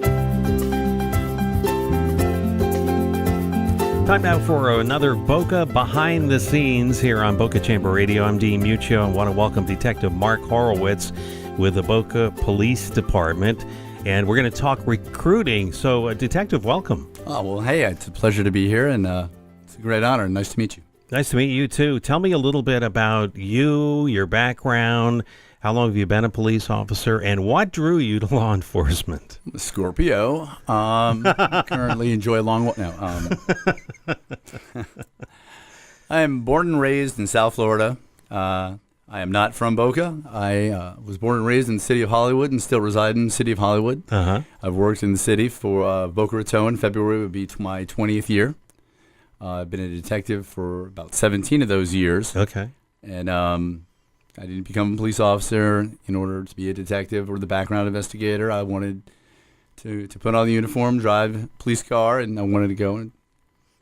Time now for another Boca Behind the Scenes here on Boca Chamber Radio. I'm Dean Muccio and want to welcome Detective Mark Horowitz with the Boca Police Department. And we're going to talk recruiting. So, Detective, welcome. Oh, well, hey, it's a pleasure to be here, and it's a great honor. Nice to meet you. Nice to meet you, too. Tell me a little bit about you, your background. How long have you been a police officer, and what drew you to law enforcement? I'm a Scorpio. Currently enjoy long walk. No, I am born and raised in South Florida. I am not from Boca. I was born and raised in the city of Hollywood and still reside in the city of Hollywood. I've worked in the city for Boca Raton. February would be my 20th year. I've been a detective for about 17 of those years. Okay. And I didn't become a police officer in order to be a detective or the background investigator. I wanted to put on the uniform, drive a police car, and I wanted to go and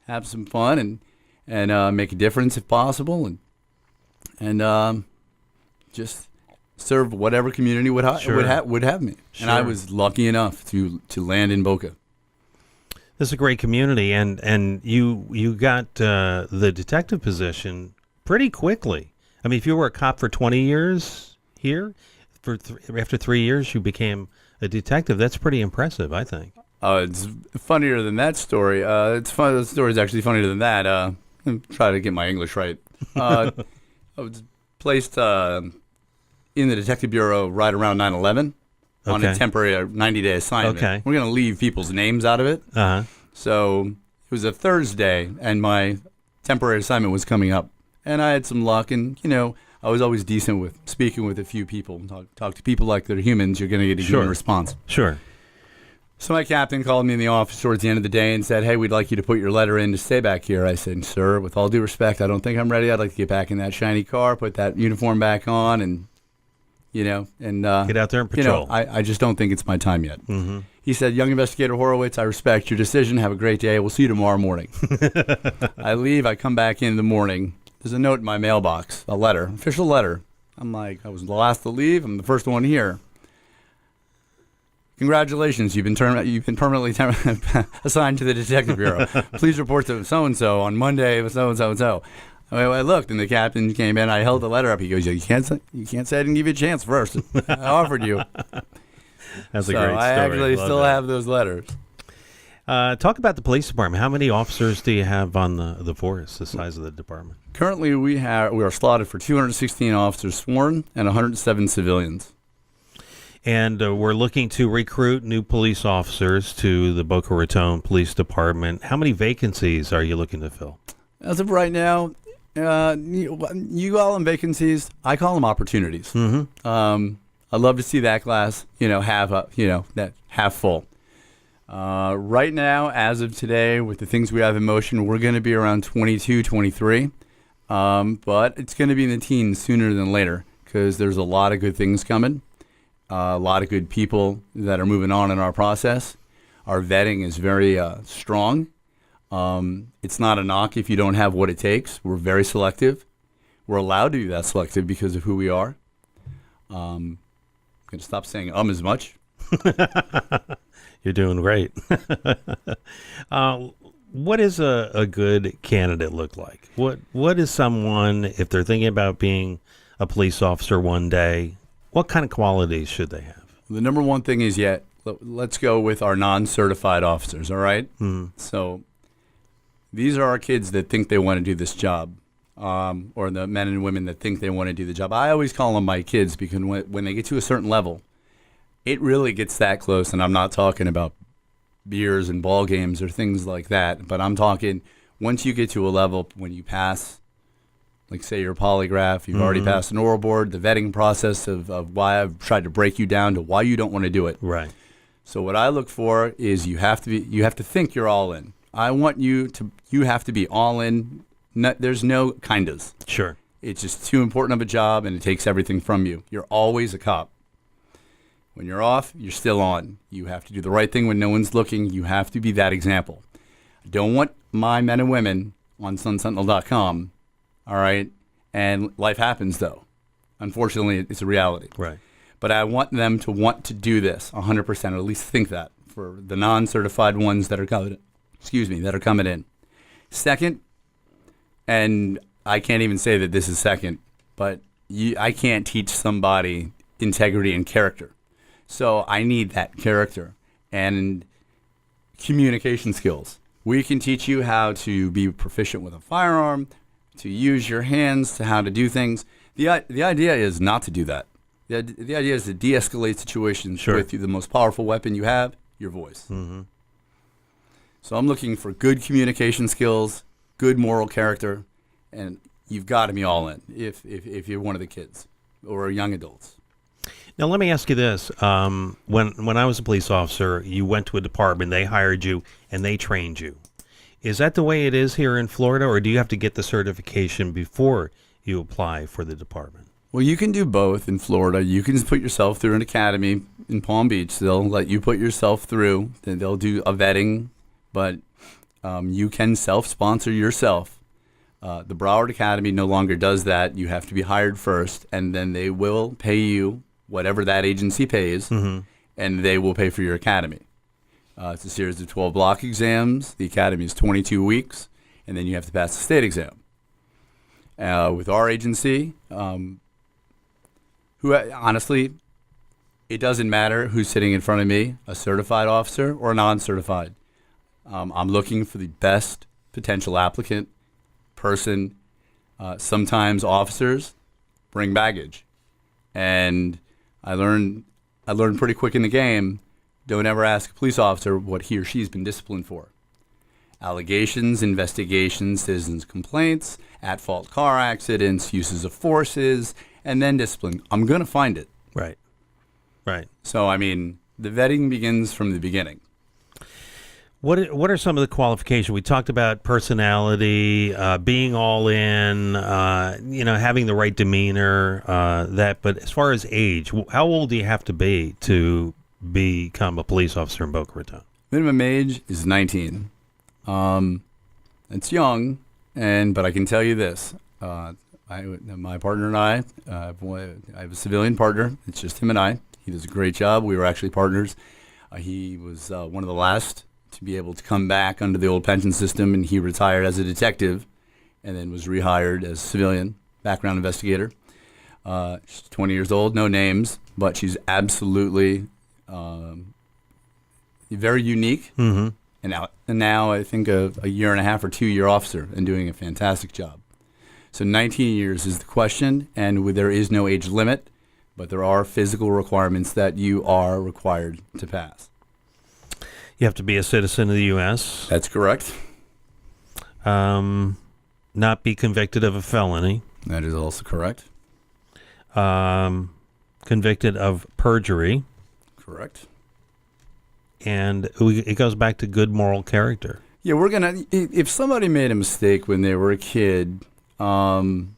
have some fun and make a difference if possible, and just serve whatever community would have me. Sure. And I was lucky enough to land in Boca. This is a great community, and you got the detective position pretty quickly. I mean, if you were a cop for 20 years here, after 3 years you became a detective. That's pretty impressive, I think. It's funnier than that story. It's fun. The story's actually funnier than that. I'm trying to get my English right. I was placed in the Detective Bureau right around 9/11 on a temporary 90-day assignment. Okay. We're going to leave people's names out of it. So it was a Thursday, and my temporary assignment was coming up. And I had some luck, and, I was always decent with speaking with a few people. Talk to people like they're humans. You're going to get a human response. Sure. So my captain called me in the office towards the end of the day and said, "Hey, we'd like you to put your letter in to stay back here." I said, "Sir, with all due respect, I don't think I'm ready. I'd like to get back in that shiny car, put that uniform back on, and, get out there and patrol. I just don't think it's my time yet." Mm-hmm. He said, "Young Investigator Horowitz, I respect your decision. Have a great day. We'll see you tomorrow morning." I leave. I come back in the morning. There's a note in my mailbox, a letter, official letter. I'm like, I was the last to leave. I'm the first one here. "Congratulations, you've been permanently assigned to the Detective Bureau. Please report to so-and-so on Monday with so-and-so and so." I looked, and the captain came in. I held the letter up. He goes, "You can't say I didn't give you a chance first. I offered you." That's a great story. I actually still have those letters. Talk about the police department. How many officers do you have on the force, the size of the department? Currently, we are slotted for 216 officers sworn and 107 civilians. And we're looking to recruit new police officers to the Boca Raton Police Department. How many vacancies are you looking to fill? As of right now, you call them vacancies. I call them opportunities. Mm-hmm. I'd love to see that class, that half full. Right now, as of today, with the things we have in motion, we're going to be around 22, 23. But it's going to be in the teens sooner than later because there's a lot of good things coming. A lot of good people that are moving on in our process. Our vetting is very strong. It's not a knock if you don't have what it takes. We're very selective. We're allowed to be that selective because of who we are. I'm going to stop saying as much. You're doing great. What does a good candidate look like? What is someone, if they're thinking about being a police officer one day, what kind of qualities should they have? The number one thing is, let's go with our non-certified officers, all right? So these are our kids that think they want to do this job, or the men and women that think they want to do the job. I always call them my kids because when they get to a certain level, it really gets that close, and I'm not talking about beers and ball games or things like that, but I'm talking once you get to a level when you pass, like say your polygraph, you've already passed an oral board, the vetting process of why I've tried to break you down to why you don't want to do it. Right. So what I look for is you have to think you're all in. I want you have to be all in. There's no kindas. Sure. It's just too important of a job, and it takes everything from you. You're always a cop. When you're off, you're still on. You have to do the right thing when no one's looking. You have to be that example. I don't want my men and women on sunsentinel.com, all right? And life happens, though. Unfortunately, it's a reality. Right. But I want them to want to do this 100%, or at least think that for the non-certified ones that are coming. Excuse me, that are coming in. Second, and I can't even say that this is second, but I can't teach somebody integrity and character. So I need that character and communication skills. We can teach you how to be proficient with a firearm, to use your hands, to how to do things. The idea is not to do that. The idea is to de-escalate situations with the most powerful weapon you have, your voice. Mm-hmm. So I'm looking for good communication skills, good moral character, and you've got to be all in if you're one of the kids or young adults. Now, let me ask you this. When I was a police officer, you went to a department, they hired you, and they trained you. Is that the way it is here in Florida, or do you have to get the certification before you apply for the department? Well, you can do both in Florida. You can put yourself through an academy in Palm Beach. They'll let you put yourself through. Then they'll do a vetting, but you can self-sponsor yourself. The Broward Academy no longer does that. You have to be hired first, and then they will pay you whatever that agency pays, and they will pay for your academy. It's a series of 12 block exams. The academy is 22 weeks, and then you have to pass the state exam. With our agency, honestly, it doesn't matter who's sitting in front of me, a certified officer or a non-certified. I'm looking for the best potential applicant person. Sometimes officers bring baggage, and I learned pretty quick in the game, don't ever ask a police officer what he or she's been disciplined for. Allegations, investigations, citizens' complaints, at-fault car accidents, uses of forces, and then discipline. I'm going to find it. Right. Right. So, I mean, the vetting begins from the beginning. What are some of the qualifications? We talked about personality, being all in, having the right demeanor, but as far as age, how old do you have to be to become a police officer in Boca Raton? Minimum age is 19. It's young, but I can tell you this. My partner and I have a civilian partner. It's just him and I. He does a great job. We were actually partners. He was one of the last to be able to come back under the old pension system, and he retired as a detective and then was rehired as a civilian background investigator. She's 20 years old, no names, but she's absolutely very unique. Mm-hmm. And now I think a year and a half or 2-year officer and doing a fantastic job. So 19 years is the question, and there is no age limit, but there are physical requirements that you are required to pass. You have to be a citizen of the U.S. That's correct. Not be convicted of a felony. That is also correct. Convicted of perjury. Correct. And it goes back to good moral character. Yeah, if somebody made a mistake when they were a kid, and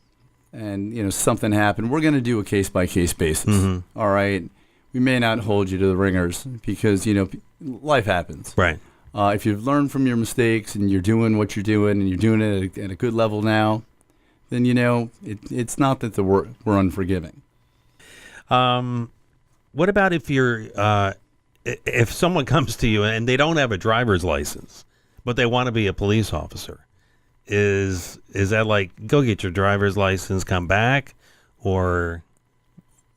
something happened, we're gonna do a case-by-case basis. Mm-hmm. All right. We may not hold you to the ringers because, life happens. Right. If you've learned from your mistakes and you're doing what you're doing and you're doing it at a good level now, then, it's not that we're unforgiving. What about if someone comes to you and they don't have a driver's license, but they want to be a police officer? Is that like, go get your driver's license, come back, or...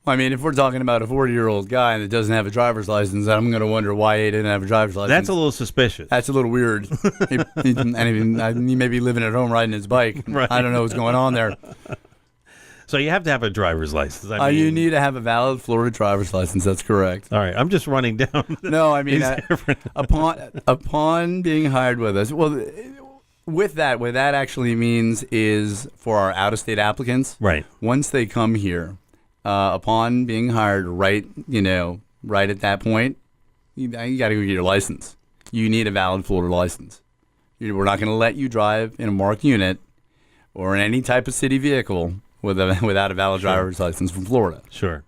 I mean, if we're talking about a 40-year-old guy that doesn't have a driver's license, I'm going to wonder why he didn't have a driver's license. That's a little suspicious. That's a little weird. He may be living at home riding his bike. Right. I don't know what's going on there. So you have to have a upon license. You need to have a valid Florida driver's license. That's correct. All right. I'm just running down. No, I mean, upon being hired with us, well, with that, what that actually means is for our out-of-state applicants, right? Once they come here, upon being hired, right at that point, you got to go get your license. You need a valid Florida license. We're not going to let you drive in a marked unit or in any type of city vehicle without a valid driver's license from Florida. Sure.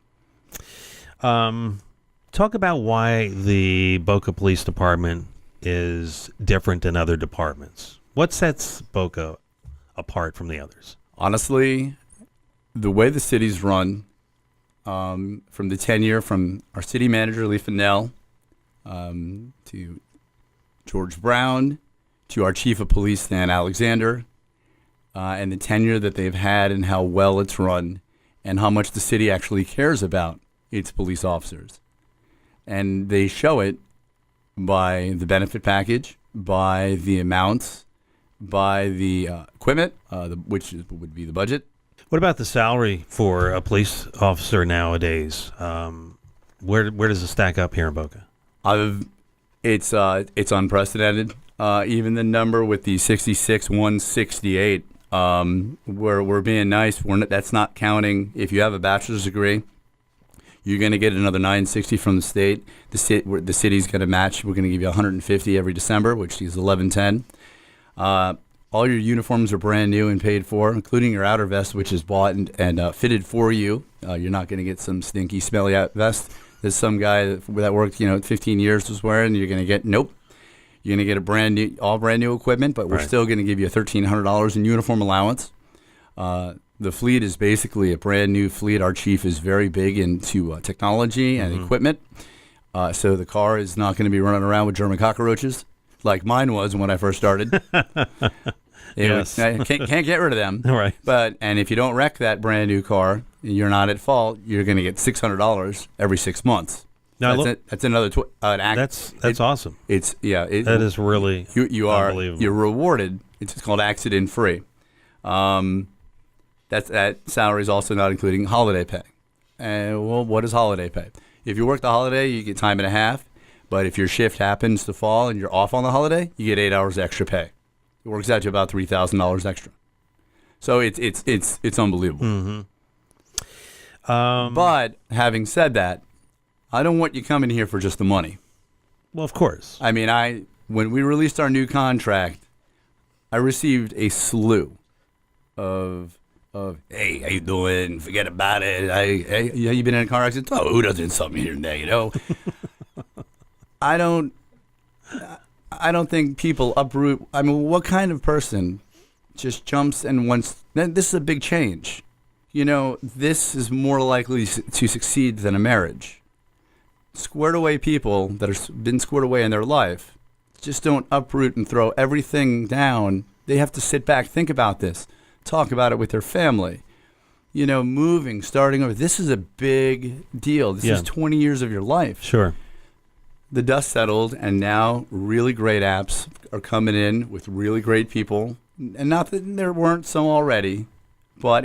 Talk about why the Boca Police Department is different than other departments. What sets Boca apart from the others? Honestly, the way the city's run, from the tenure from our city manager, Lee Fennell, to George Brown, to our chief of police, Stan Alexander, and the tenure that they've had and how well it's run and how much the city actually cares about its police officers. And they show it by the benefit package, by the amounts, by the equipment, would be the budget. What about the salary for a police officer nowadays? Where does it stack up here in Boca? It's unprecedented. Even the number with the 66,168. We're being nice. That's not counting if you have a bachelor's degree. You're going to get another 960 from the state. The city's going to match. We're going to give you 150 every December, which is 1110. All your uniforms are brand new and paid for, including your outer vest, which is bought and fitted for you. You're not going to get some stinky, smelly out vest that some guy that worked 15 years was wearing. You're going to get nope. You're going to get all brand new equipment, but we're still going to give you $1,300 in uniform allowance. The fleet is basically a brand new fleet. Our chief is very big into technology and equipment. So the car is not going to be running around with German cockroaches like mine was when I first started. Yes. Can't get rid of them. All right. And if you don't wreck that brand new car, you're not at fault. You're going to get $600 every 6 months. Now, That's another that's awesome. That is really unbelievable. You're rewarded. It's called accident free. That salary is also not including holiday pay. And what is holiday pay? If you work the holiday, you get time and a half. But if your shift happens to fall and you're off on the holiday, you get 8 hours extra pay. It works out to about $3,000 extra. So it's unbelievable. Mm-hmm. But having said that, I don't want you coming here for just the money. Well, of course. I mean, when we released our new contract, I received a slew of hey, how you doing? Forget about it. Hey, you been in a car accident? Oh, who doesn't something here and there, I don't think people uproot. I mean, what kind of person just jumps and wants? This is a big change. This is more likely to succeed than a marriage. Squared away people that have been squared away in their life just don't uproot and throw everything down. They have to sit back, think about this, talk about it with their family. Moving, starting over. This is a big deal. This is 20 years of your life. Sure. The dust settled, and now really great apps are coming in with really great people. And not that there weren't some already, but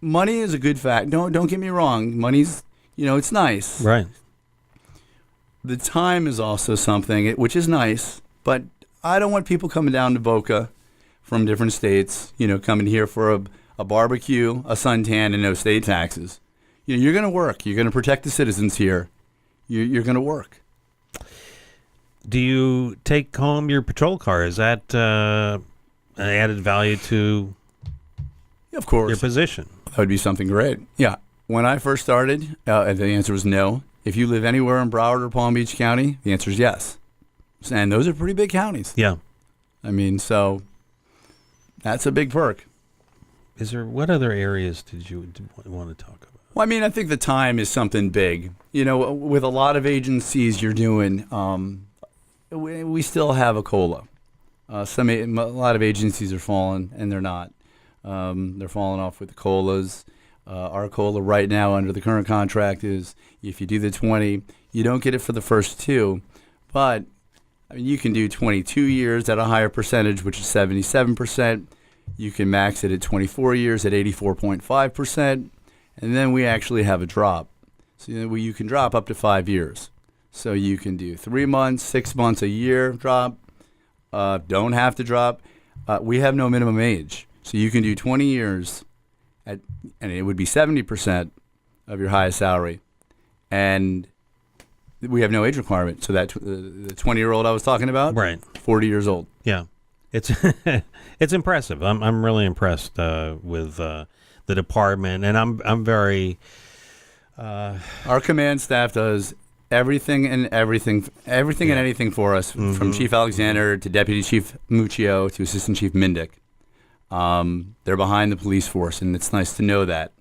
money is a good fact. Don't get me wrong. Money's, it's nice. Right. The time is also something, which is nice, but I don't want people coming down to Boca from different states, coming here for a barbecue, a suntan, and no state taxes. You're going to work. You're going to protect the citizens here. You're going to work. Do you take home your patrol car? Is that an added value to Of course. your position? That would be something great. Yeah. When I first started, the answer was no. If you live anywhere in Broward or Palm Beach County, the answer is yes. And those are pretty big counties. Yeah. I mean, so that's a big perk. What other areas did you want to talk about? Well, I mean, I think the time is something big. With a lot of agencies you're doing, we still have a COLA. A lot of agencies are falling, and they're not. They're falling off with the COLAs. Our COLA right now under the current contract is if you do the 20, you don't get it for the first 2, but you can do 22 years at a higher percentage, which is 77%. You can max it at 24 years at 84.5%, and then we actually have a drop. So you can drop up to 5 years. So you can do 3 months, 6 months, a year drop. Don't have to drop. We have no minimum age. So you can do 20 years, and it would be 70% of your highest salary. And we have no age requirement. So that the 20-year-old I was talking about, right, 40 years old. Yeah, it's it's impressive. I'm really impressed with the department, and I'm very. Our command staff does everything and anything for us, from Chief Alexander to Deputy Chief Muccio to Assistant Chief Mindick. They're behind the police force, and it's nice to know that.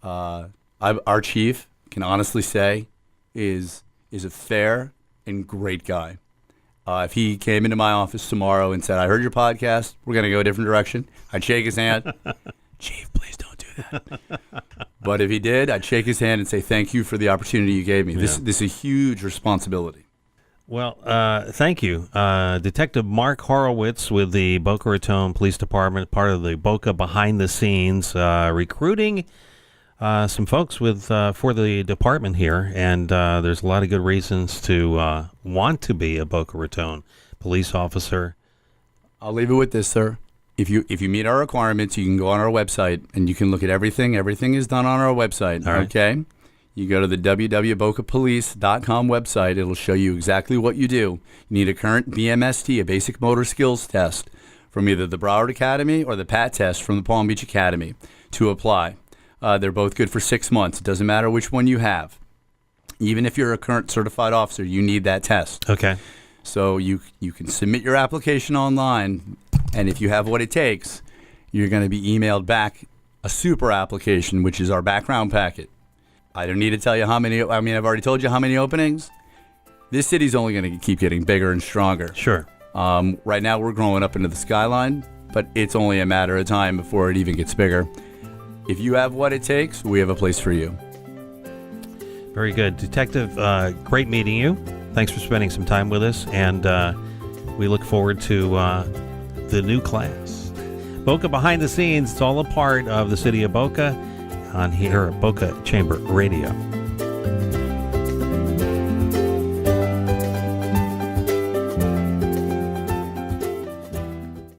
Our chief, can honestly say, is a fair and great guy. If he came into my office tomorrow and said, I heard your podcast, we're going to go a different direction, I'd shake his hand. Chief, please don't do that. But if he did, I'd shake his hand and say, thank you for the opportunity you gave me. This is a huge responsibility. Well, thank you. Detective Mark Horowitz with the Boca Raton Police Department, part of the Boca Behind the Scenes, recruiting some folks for the department here. And there's a lot of good reasons to want to be a Boca Raton police officer. I'll leave it with this, sir. If you meet our requirements, you can go on our website and you can look at everything. Everything is done on our website, All right. okay? You go to the www.bocapolice.com website. It'll show you exactly what you do. You need a current BMST, a basic motor skills test, from either the Broward Academy or the PAT test from the Palm Beach Academy to apply. They're both good for 6 months. It doesn't matter which one you have. Even if you're a current certified officer, you need that test. Okay. So you can submit your application online, and if you have what it takes, you're going to be emailed back a super application, which is our background packet. I don't need to tell you how many. I mean, I've already told you how many openings. This city's only going to keep getting bigger and stronger. Sure. Right now, we're growing up into the skyline, but it's only a matter of time before it even gets bigger. If you have what it takes, we have a place for you. Very good. Detective, great meeting you. Thanks for spending some time with us, and we look forward to the new class. Boca Behind the Scenes, it's all a part of the city of Boca on here at Boca Chamber Radio.